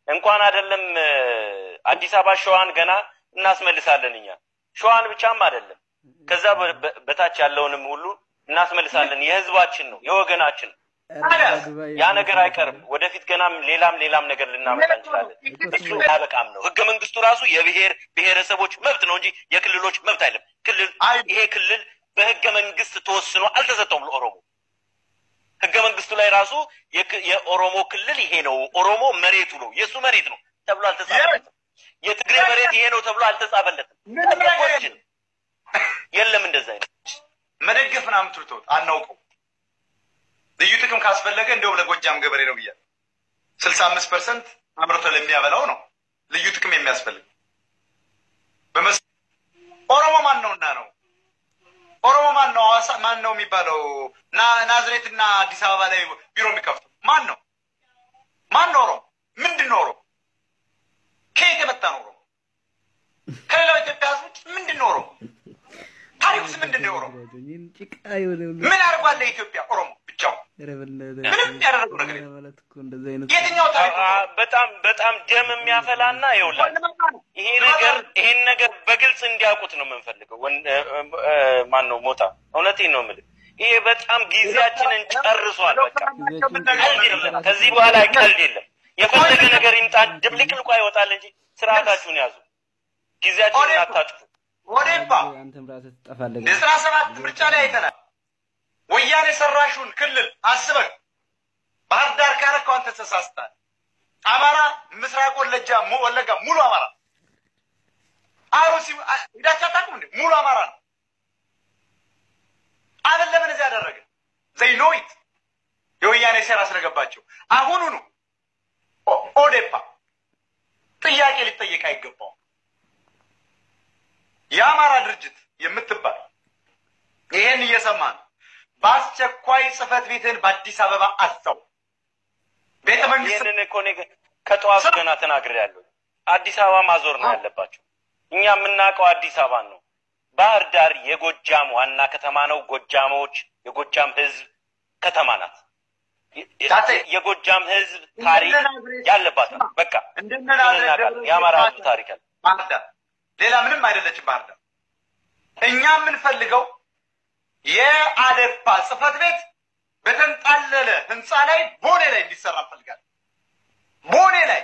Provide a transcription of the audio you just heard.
እንኳን አይደለም አዲስ አበባ ሸዋን ገና እናስመልሳለን እኛ ሸዋን ብቻም አይደለም ከዛ በታች ያለውንም ሁሉ እናስመልሳለን የህዝባችን ነው የወገናችን ያ ነገር አይቀርም ወደፊት ገናም ሌላም ነገር ልናመጣ እንችላለን እሱ ያበቃም ነው ህገ መንግስቱ ራሱ የብሔር ብሔረሰቦች መብት ነው እንጂ የክልሎች መብት አይደለም ክልል ይሄ ክልል በህገ መንግስት ተወስኖ አልተሰጠውም ለኦሮሞ ህገ መንግስቱ ላይ ራሱ የኦሮሞ ክልል ይሄ ነው ኦሮሞ መሬቱ ነው የሱ መሬት ነው ተብሎ አልተጻፈለትም የትግሬ መሬት ይሄ ነው ተብሎ አልተጻፈለትም የለም እንደዛ አይነት መደገፍና አምጥቶት አናውቀው ልዩ ጥቅም ካስፈለገ እንደው ለጎጃም ገበሬ ነው ብያ 65% አምርቶ ለሚያበላው ነው ልዩ ጥቅም የሚያስፈልግ ኦሮሞ ማን ነውና ነው ኦሮሞ ማን ነው አዋሳ ማን ነው የሚባለው ናዝሬትና አዲስ አበባ ላይ ቢሮ የሚከፍቱ ማን ነው ኦሮሞ ምንድነው ኦሮሞ ከየት የመጣ ነው ኦሮሞ ከሌላው ኢትዮጵያ ህዝቦች ምንድነው ኦሮሞ ታሪኩስ ምንድነው ኦሮሞ ምን አርጓል ለኢትዮጵያ ኦሮሞ ብቻው ምንም ያደረገው ነገር የትኛው ታሪክ በጣም ደም የሚያፈላና ይውላል ይሄን ነገር በግልጽ እንዲያውቁት ነው የምንፈልገው ማን ነው ሞታ እውነቴን ነው የምልህ ይሄ በጣም ጊዜያችንን ጨርሷል በቃ ከዚህ በኋላ ቀልድ የለም የፈለገ ነገር ይምጣ ድብልቅልቁ አይወጣል እንጂ ስርዓታችሁን ያዙ ጊዜያችንን አታጥፉ ወዴባ አንተም ራስህ ተጠፋለህ የስራ ሰባት ምርጫ ላይ አይተናል ወያኔ ሰራሹን ክልል አስበህ ባህር ዳር ካረከው አንተ ተሳስተሃል አማራ ምስራቅ ወለጋ ሙሉ አማራ አሩሲ ይዳቻታኩም እንዴ ሙሉ አማራ ነው አይደለም እንደዚህ ያደረገ they know it የወያኔ ሴራ ስለገባቸው አሁኑኑ ኦዴፓ ጥያቄ ሊጠየቅ አይገባው የአማራ ድርጅት የምትባል ይሄን እየሰማን በአስቸኳይ ጽፈት ቤትን በአዲስ አበባ አስተው ቤተ መንግስት ይሄንን እኮ ነው ከጧፍ ገና ተናግሬያለሁ አዲስ አበባ ማዞር ነው ያለባቸው እኛ የምናውቀው አዲስ አበባ ነው ባህር ዳር የጎጃም ዋና ከተማ ነው ጎጃሞች የጎጃም ህዝብ ከተማ ናት የጎጃም ህዝብ ታሪክ ያለባት በቃ እንደነና የአማራ ታሪክ አለ ባህር ዳር ሌላ ምንም አይደለችም ባህር ዳር እኛ የምንፈልገው የአደፓ ጽፈት ቤት በተንጣለለ ህንጻ ላይ ቦሌ ላይ እንዲሰራ ፈልጋለሁ ቦሌ ላይ